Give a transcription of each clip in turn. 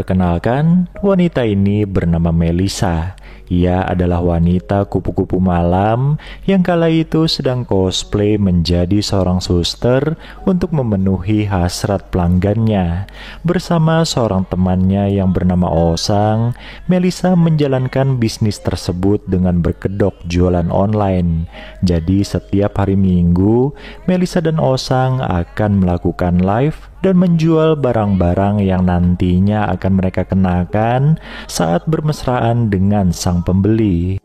Perkenalkan, wanita ini bernama Melissa. Ia adalah wanita kupu-kupu malam yang kala itu sedang cosplay menjadi seorang suster untuk memenuhi hasrat pelanggannya. Bersama seorang temannya yang bernama Osang, Melissa menjalankan bisnis tersebut dengan berkedok jualan online. Jadi setiap hari Minggu, Melissa dan Osang akan melakukan live dan menjual barang-barang yang nantinya akan mereka kenakan saat bermesraan dengan sang pembeli.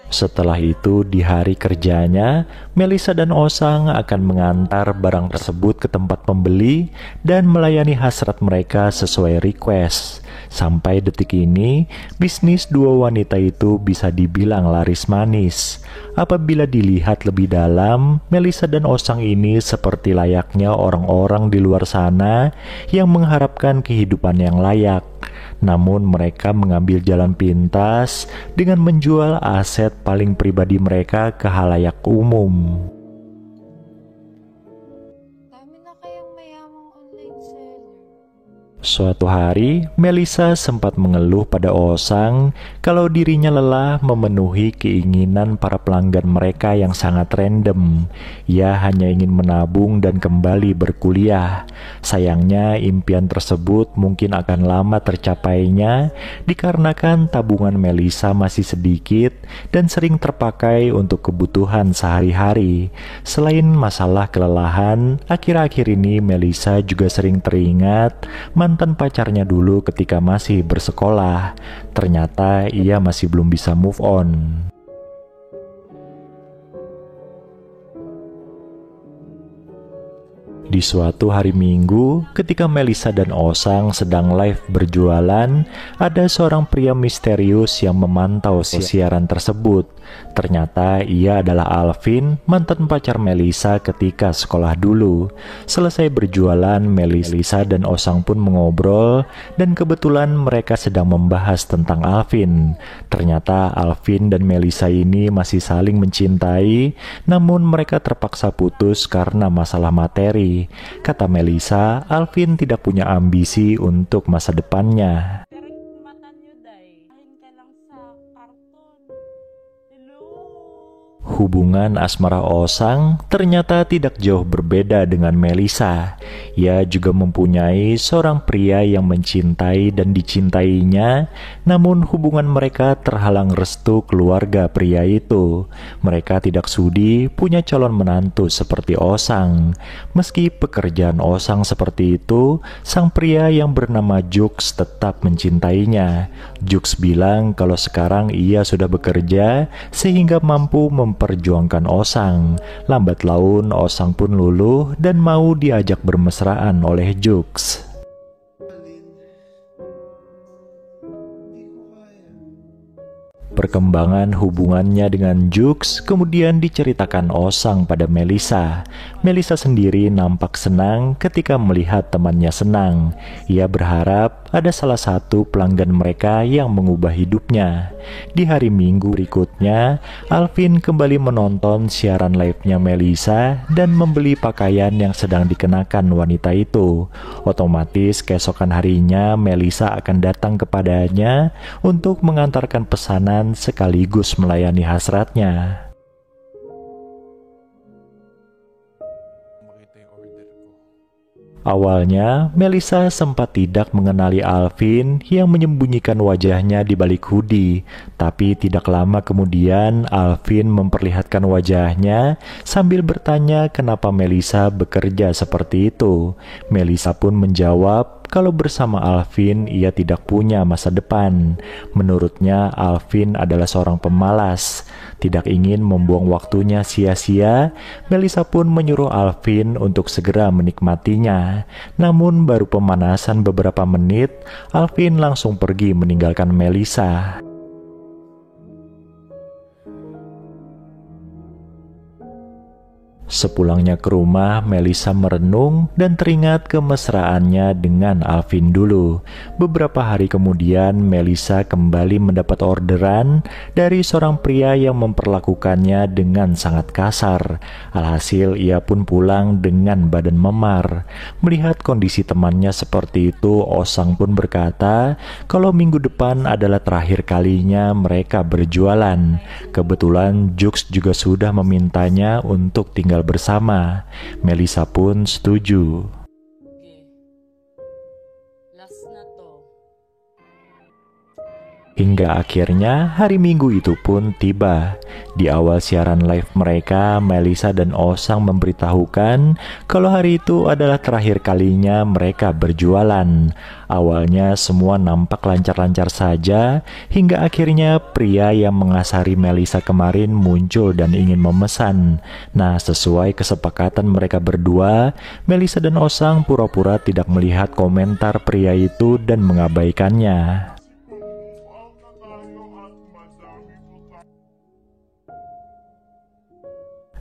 Setelah itu, di hari kerjanya, Melissa dan Osang akan mengantar barang tersebut ke tempat pembeli dan melayani hasrat mereka sesuai request. Sampai detik ini, bisnis dua wanita itu bisa dibilang laris manis. Apabila dilihat lebih dalam, Melissa dan Osang ini seperti layaknya orang-orang di luar sana yang mengharapkan kehidupan yang layak. Namun mereka mengambil jalan pintas dengan menjual aset paling pribadi mereka ke khalayak umum. Suatu hari, Melissa sempat mengeluh pada Osang kalau dirinya lelah memenuhi keinginan para pelanggan mereka yang sangat random. Ia hanya ingin menabung dan kembali berkuliah. Sayangnya, impian tersebut mungkin akan lama tercapainya dikarenakan tabungan Melissa masih sedikit dan sering terpakai untuk kebutuhan sehari-hari. Selain masalah kelelahan, akhir-akhir ini Melissa juga sering teringat mantan pacarnya dulu ketika masih bersekolah. Ternyata ia masih belum bisa move on. Di suatu hari Minggu, ketika Melissa dan Osang sedang live berjualan, ada seorang pria misterius yang memantau siaran tersebut. Ternyata ia adalah Alvin, mantan pacar Melissa ketika sekolah dulu. Selesai berjualan, Melissa dan Osang pun mengobrol, dan kebetulan mereka sedang membahas tentang Alvin. Ternyata Alvin dan Melissa ini masih saling mencintai, namun mereka terpaksa putus karena masalah materi. Kata Melissa, Alvin tidak punya ambisi untuk masa depannya. Hubungan asmara Osang ternyata tidak jauh berbeda dengan Melissa. Ia juga mempunyai seorang pria yang mencintai dan dicintainya, namun hubungan mereka terhalang restu keluarga pria itu. Mereka tidak sudi punya calon menantu seperti Osang. Meski pekerjaan Osang seperti itu, sang pria yang bernama Jux tetap mencintainya. Jux bilang kalau sekarang ia sudah bekerja sehingga mampu memperjuangkan Osang. Lambat laun Osang pun luluh dan mau diajak bermesraan oleh Jux. Perkembangan hubungannya dengan Jux kemudian diceritakan Osang pada Melissa. Melissa sendiri nampak senang ketika melihat temannya senang. Ia berharap ada salah satu pelanggan mereka yang mengubah hidupnya. Di hari Minggu berikutnya, Alvin kembali menonton siaran live-nya Melissa dan membeli pakaian yang sedang dikenakan wanita itu. Otomatis keesokan harinya Melissa akan datang kepadanya untuk mengantarkan pesanan sekaligus melayani hasratnya. Awalnya, Melissa sempat tidak mengenali Alvin yang menyembunyikan wajahnya di balik hoodie. Tapi tidak lama kemudian, Alvin memperlihatkan wajahnya sambil bertanya kenapa Melissa bekerja seperti itu. Melissa pun menjawab kalau bersama Alvin ia tidak punya masa depan. Menurutnya Alvin adalah seorang pemalas, tidak ingin membuang waktunya sia-sia. Melissa pun menyuruh Alvin untuk segera menikmatinya. Namun baru pemanasan beberapa menit, Alvin langsung pergi meninggalkan Melissa. Sepulangnya ke rumah, Melisa merenung dan teringat kemesraannya dengan Alvin dulu. Beberapa hari kemudian, Melisa kembali mendapat orderan dari seorang pria yang memperlakukannya dengan sangat kasar. Alhasil, ia pun pulang dengan badan memar. Melihat kondisi temannya seperti itu, Osang pun berkata kalau minggu depan adalah terakhir kalinya mereka berjualan. Kebetulan Jux juga sudah memintanya untuk tinggal bersama. Melisa pun setuju. Hingga akhirnya hari Minggu itu pun tiba. Di awal siaran live mereka, Melisa dan Osang memberitahukan kalau hari itu adalah terakhir kalinya mereka berjualan. Awalnya semua nampak lancar-lancar saja, hingga akhirnya pria yang mengasari Melisa kemarin muncul dan ingin memesan. Nah, sesuai kesepakatan mereka berdua, Melisa dan Osang pura-pura tidak melihat komentar pria itu dan mengabaikannya.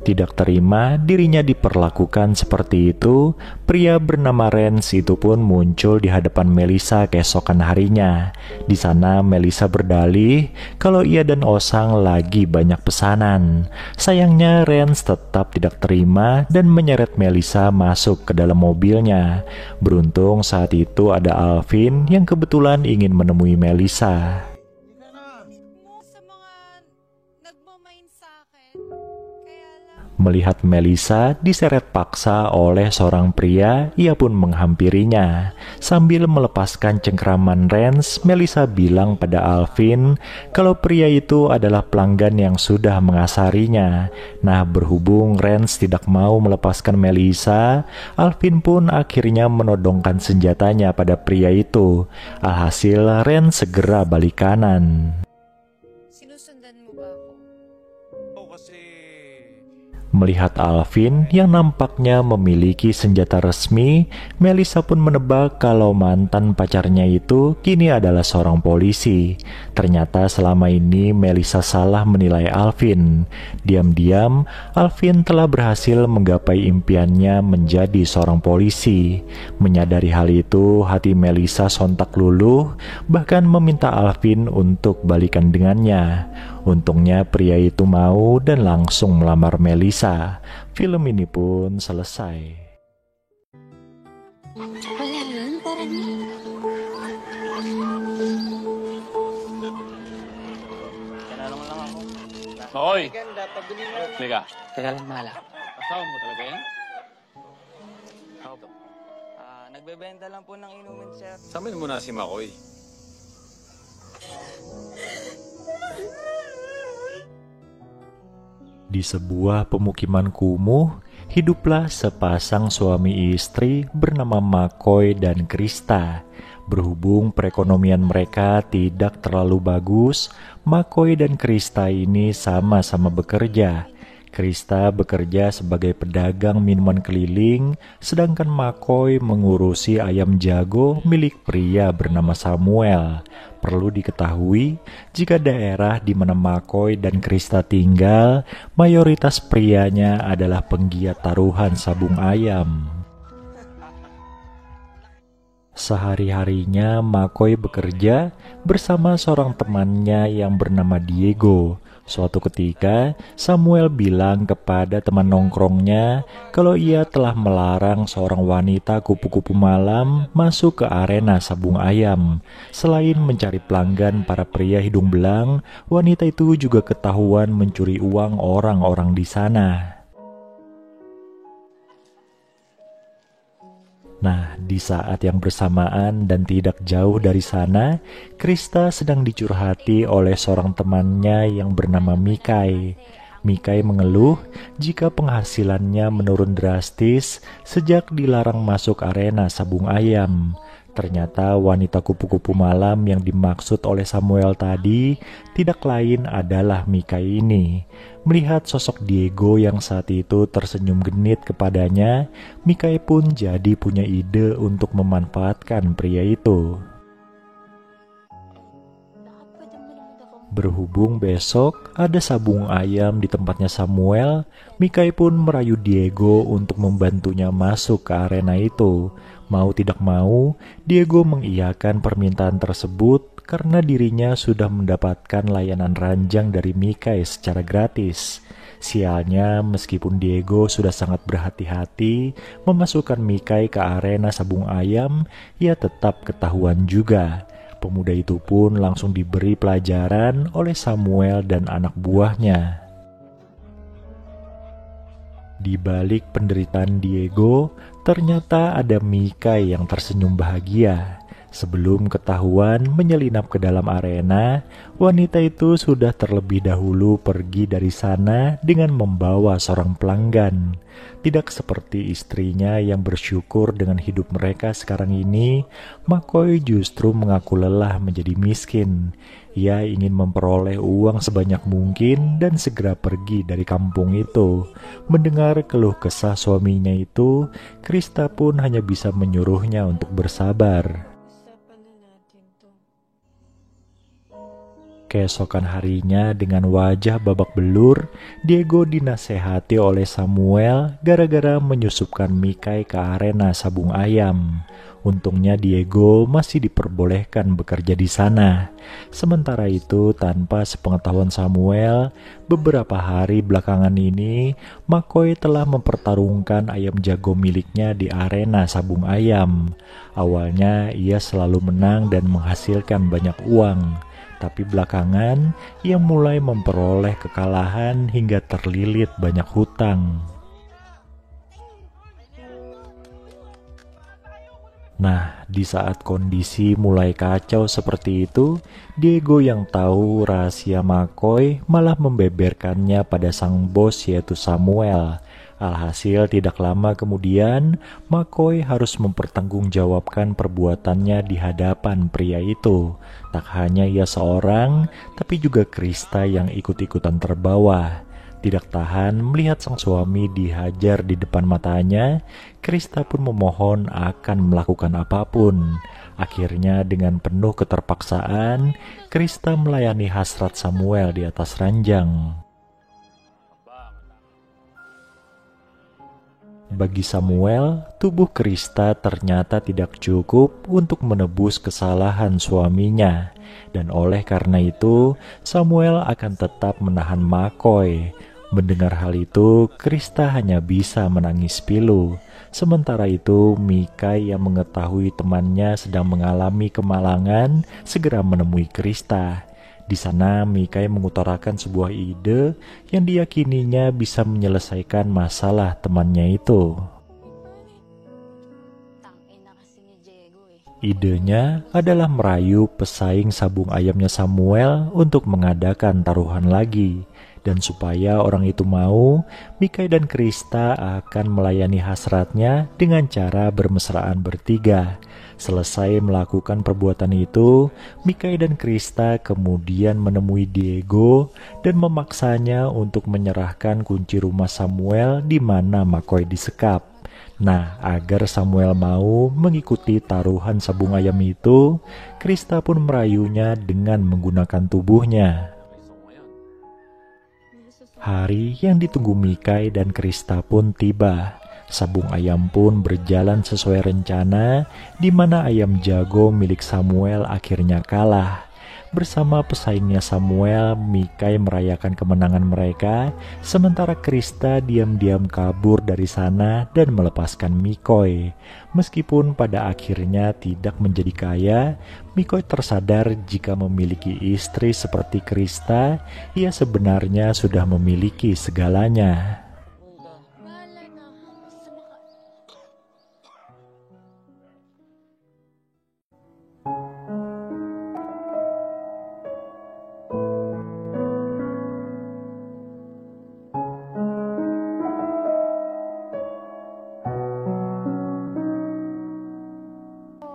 Tidak terima dirinya diperlakukan seperti itu, pria bernama Renz itu pun muncul di hadapan Melisa keesokan harinya. Di sana Melisa berdalih kalau ia dan Osang lagi banyak pesanan. Sayangnya Renz tetap tidak terima dan menyeret Melisa masuk ke dalam mobilnya. Beruntung saat itu ada Alvin yang kebetulan ingin menemui Melisa. Melihat Melisa diseret paksa oleh seorang pria, ia pun menghampirinya. Sambil melepaskan cengkraman Renz, Melisa bilang pada Alvin kalau pria itu adalah pelanggan yang sudah mengasarinya. Nah, berhubung Renz tidak mau melepaskan Melisa, Alvin pun akhirnya menodongkan senjatanya pada pria itu. Alhasil, Renz segera balik kanan. Melihat Alvin yang nampaknya memiliki senjata resmi, Melisa pun menebak kalau mantan pacarnya itu kini adalah seorang polisi. Ternyata selama ini Melisa salah menilai Alvin. Diam-diam, Alvin telah berhasil menggapai impiannya menjadi seorang polisi. Menyadari hal itu, hati Melisa sontak luluh, bahkan meminta Alvin untuk balikan dengannya. Untungnya pria itu mau dan langsung melamar Melisa. Film ini pun selesai. Hoy! Liga. Teka lang, mahal. Asawa mo talaga yan? Opo. Nagbebenta lang po ng inumin, sir. Sabihin mo na si Makoy. Di sebuah pemukiman kumuh, hiduplah sepasang suami istri bernama Makoy dan Krista. Berhubung perekonomian mereka tidak terlalu bagus, Makoy dan Krista ini sama-sama bekerja. Krista bekerja sebagai pedagang minuman keliling, sedangkan Makoy mengurusi ayam jago milik pria bernama Samuel. Perlu diketahui, jika daerah di mana Makoy dan Krista tinggal, mayoritas prianya adalah penggiat taruhan sabung ayam. Sehari-harinya Makoy bekerja bersama seorang temannya yang bernama Diego. Suatu ketika, Samuel bilang kepada teman nongkrongnya kalau ia telah melarang seorang wanita kupu-kupu malam masuk ke arena sabung ayam. Selain mencari pelanggan para pria hidung belang, wanita itu juga ketahuan mencuri uang orang-orang di sana. Nah, di saat yang bersamaan dan tidak jauh dari sana, Krista sedang dicurhati oleh seorang temannya yang bernama Mikai. Mikai mengeluh jika penghasilannya menurun drastis sejak dilarang masuk arena sabung ayam. Ternyata wanita kupu-kupu malam yang dimaksud oleh Samuel tadi tidak lain adalah Mikai ini. Melihat sosok Diego yang saat itu tersenyum genit kepadanya, Mikai pun jadi punya ide untuk memanfaatkan pria itu. Berhubung besok ada sabung ayam di tempatnya Samuel, Mikay pun merayu Diego untuk membantunya masuk ke arena itu. Mau tidak mau, Diego mengiyakan permintaan tersebut karena dirinya sudah mendapatkan layanan ranjang dari Mikay secara gratis. Sialnya, meskipun Diego sudah sangat berhati-hati memasukkan Mikay ke arena sabung ayam, ia tetap ketahuan juga. Pemuda itu pun langsung diberi pelajaran oleh Samuel dan anak buahnya. Di balik penderitaan Diego, ternyata ada Mikay yang tersenyum bahagia. Sebelum ketahuan menyelinap ke dalam arena, wanita itu sudah terlebih dahulu pergi dari sana dengan membawa seorang pelanggan. Tidak seperti istrinya yang bersyukur dengan hidup mereka sekarang ini, Makoy justru mengaku lelah menjadi miskin. Ia ingin memperoleh uang sebanyak mungkin dan segera pergi dari kampung itu. Mendengar keluh kesah suaminya itu, Krista pun hanya bisa menyuruhnya untuk bersabar. Keesokan harinya dengan wajah babak belur, Diego dinasehati oleh Samuel gara-gara menyusupkan Mikay ke arena sabung ayam. Untungnya Diego masih diperbolehkan bekerja di sana. Sementara itu, tanpa sepengetahuan Samuel, beberapa hari belakangan ini, Makoy telah mempertarungkan ayam jago miliknya di arena sabung ayam. Awalnya ia selalu menang dan menghasilkan banyak uang. Tapi belakangan, ia mulai memperoleh kekalahan hingga terlilit banyak hutang. Nah, di saat kondisi mulai kacau seperti itu, Diego yang tahu rahasia Makoy malah membeberkannya pada sang bos yaitu Samuel. Alhasil tidak lama kemudian, Makoy harus mempertanggungjawabkan perbuatannya di hadapan pria itu. Tak hanya ia seorang, tapi juga Krista yang ikut-ikutan terbawa. Tidak tahan melihat sang suami dihajar di depan matanya, Krista pun memohon akan melakukan apapun. Akhirnya dengan penuh keterpaksaan, Krista melayani hasrat Samuel di atas ranjang. Bagi Samuel, tubuh Krista ternyata tidak cukup untuk menebus kesalahan suaminya. Dan oleh karena itu, Samuel akan tetap menahan Makoy. Mendengar hal itu, Krista hanya bisa menangis pilu. Sementara itu, Mikay yang mengetahui temannya sedang mengalami kemalangan segera menemui Krista. Di sana, Mikay mengutarakan sebuah ide yang diyakininya bisa menyelesaikan masalah temannya itu. Idenya adalah merayu pesaing sabung ayamnya Samuel untuk mengadakan taruhan lagi. Dan supaya orang itu mau, Mikay dan Krista akan melayani hasratnya dengan cara bermesraan bertiga. Selesai melakukan perbuatan itu, Mikay dan Krista kemudian menemui Diego dan memaksanya untuk menyerahkan kunci rumah Samuel di mana Makoy disekap. Nah, agar Samuel mau mengikuti taruhan sabung ayam itu, Krista pun merayunya dengan menggunakan tubuhnya. Hari yang ditunggu Mikay dan Krista pun tiba. Sabung ayam pun berjalan sesuai rencana, di mana ayam jago milik Samuel akhirnya kalah. Bersama pesaingnya Samuel, Mikay merayakan kemenangan mereka, sementara Krista diam-diam kabur dari sana dan melepaskan Makoy. Meskipun pada akhirnya tidak menjadi kaya, Makoy tersadar jika memiliki istri seperti Krista, ia sebenarnya sudah memiliki segalanya.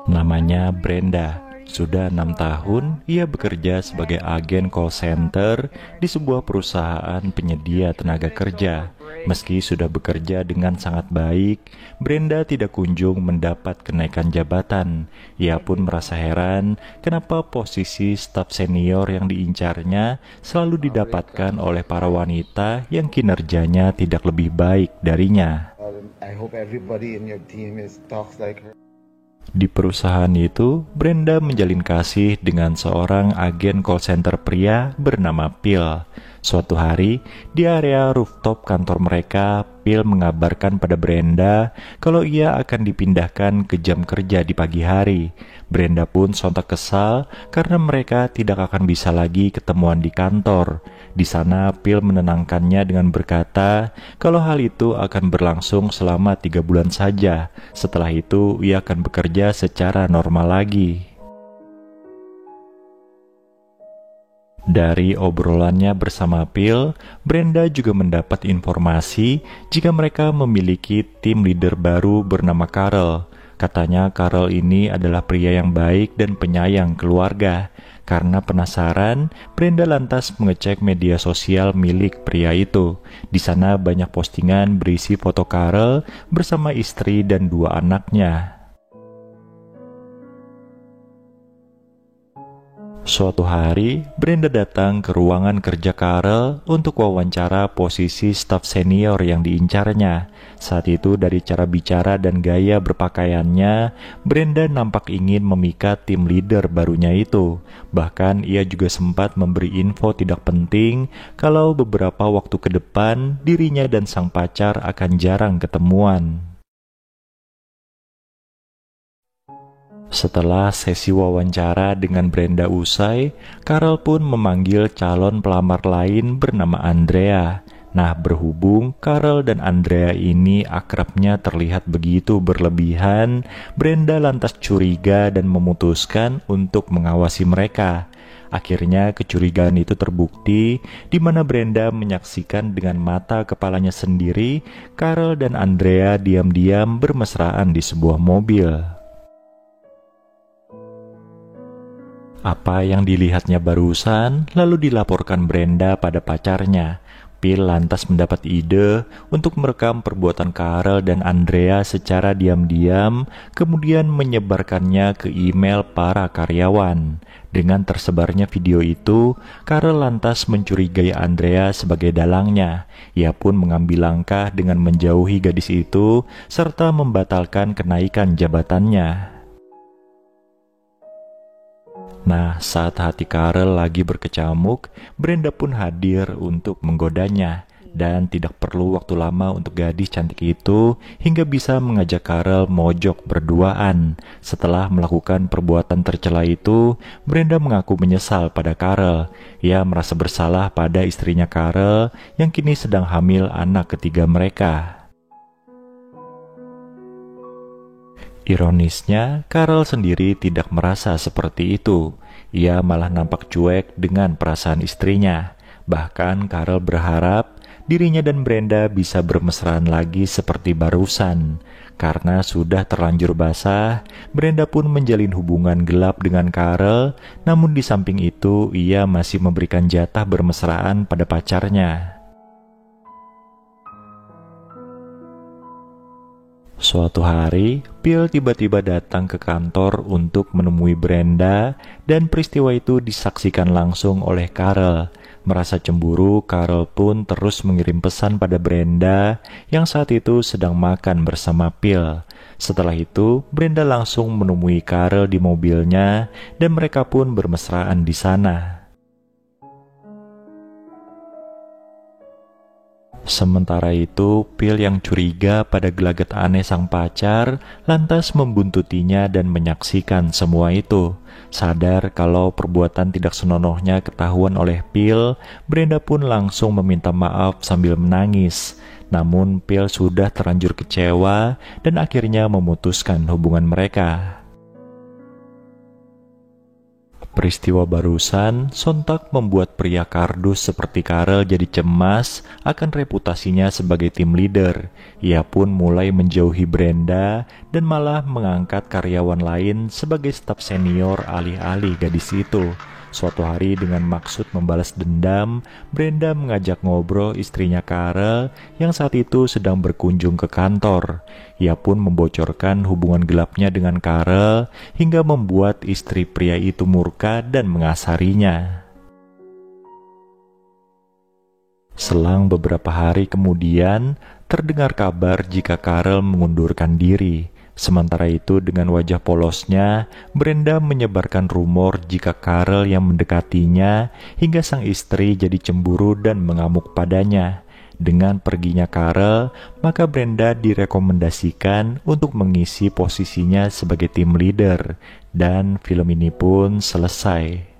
Namanya Brenda. Sudah 6 tahun, ia bekerja sebagai agen call center di sebuah perusahaan penyedia tenaga kerja. Meski sudah bekerja dengan sangat baik, Brenda tidak kunjung mendapat kenaikan jabatan. Ia pun merasa heran kenapa posisi staf senior yang diincarnya selalu didapatkan oleh para wanita yang kinerjanya tidak lebih baik darinya. I hope everybody in your team talks like her. Di perusahaan itu, Brenda menjalin kasih dengan seorang agen call center pria bernama Phil. Suatu hari, di area rooftop kantor mereka, Phil mengabarkan pada Brenda kalau ia akan dipindahkan ke jam kerja di pagi hari. Brenda pun sontak kesal karena mereka tidak akan bisa lagi ketemuan di kantor. Di sana, Phil menenangkannya dengan berkata kalau hal itu akan berlangsung selama 3 bulan saja. Setelah itu, ia akan bekerja secara normal lagi. Dari obrolannya bersama Phil, Brenda juga mendapat informasi jika mereka memiliki tim leader baru bernama Carl. Katanya Carl ini adalah pria yang baik dan penyayang keluarga. Karena penasaran, Brenda lantas mengecek media sosial milik pria itu. Di sana banyak postingan berisi foto Carl bersama istri dan 2 anaknya. Suatu hari, Brenda datang ke ruangan kerja Carl untuk wawancara posisi staf senior yang diincarnya. Saat itu dari cara bicara dan gaya berpakaiannya, Brenda nampak ingin memikat tim leader barunya itu. Bahkan ia juga sempat memberi info tidak penting kalau beberapa waktu ke depan dirinya dan sang pacar akan jarang ketemuan. Setelah sesi wawancara dengan Brenda usai, Carl pun memanggil calon pelamar lain bernama Andrea. Nah, berhubung Carl dan Andrea ini akrabnya terlihat begitu berlebihan, Brenda lantas curiga dan memutuskan untuk mengawasi mereka. Akhirnya kecurigaan itu terbukti, di mana Brenda menyaksikan dengan mata kepalanya sendiri Carl dan Andrea diam-diam bermesraan di sebuah mobil. Apa yang dilihatnya barusan lalu dilaporkan Brenda pada pacarnya. Phil lantas mendapat ide untuk merekam perbuatan Carl dan Andrea secara diam-diam, kemudian menyebarkannya ke email para karyawan. Dengan tersebarnya video itu, Carl lantas mencurigai Andrea sebagai dalangnya. Ia pun mengambil langkah dengan menjauhi gadis itu, serta membatalkan kenaikan jabatannya. Nah, saat hati Carl lagi berkecamuk, Brenda pun hadir untuk menggodanya. Dan tidak perlu waktu lama untuk gadis cantik itu hingga bisa mengajak Carl mojok berduaan. Setelah melakukan perbuatan tercela itu, Brenda mengaku menyesal pada Carl. Ia merasa bersalah pada istrinya Carl yang kini sedang hamil anak ketiga mereka. Ironisnya, Carl sendiri tidak merasa seperti itu. Ia malah nampak cuek dengan perasaan istrinya. Bahkan Carl berharap dirinya dan Brenda bisa bermesraan lagi seperti barusan. Karena sudah terlanjur basah, Brenda pun menjalin hubungan gelap dengan Carl. Namun di samping itu, ia masih memberikan jatah bermesraan pada pacarnya. Suatu hari, Phil tiba-tiba datang ke kantor untuk menemui Brenda dan peristiwa itu disaksikan langsung oleh Carl. Merasa cemburu, Carl pun terus mengirim pesan pada Brenda yang saat itu sedang makan bersama Phil. Setelah itu, Brenda langsung menemui Carl di mobilnya dan mereka pun bermesraan di sana. Sementara itu, Phil yang curiga pada gelagat aneh sang pacar lantas membuntutinya dan menyaksikan semua itu. Sadar kalau perbuatan tidak senonohnya ketahuan oleh Phil, Brenda pun langsung meminta maaf sambil menangis. Namun Phil sudah terlanjur kecewa dan akhirnya memutuskan hubungan mereka. Peristiwa barusan sontak membuat pria kardus seperti Karel jadi cemas akan reputasinya sebagai tim leader. Ia pun mulai menjauhi Brenda dan malah mengangkat karyawan lain sebagai staf senior alih-alih gadis itu. Suatu hari dengan maksud membalas dendam, Brenda mengajak ngobrol istrinya Karel yang saat itu sedang berkunjung ke kantor. Ia pun membocorkan hubungan gelapnya dengan Karel hingga membuat istri pria itu murka dan mengasarinya. Selang beberapa hari kemudian, terdengar kabar jika Karel mengundurkan diri. Sementara itu dengan wajah polosnya, Brenda menyebarkan rumor jika Karel yang mendekatinya hingga sang istri jadi cemburu dan mengamuk padanya. Dengan perginya Karel, maka Brenda direkomendasikan untuk mengisi posisinya sebagai tim leader, dan film ini pun selesai.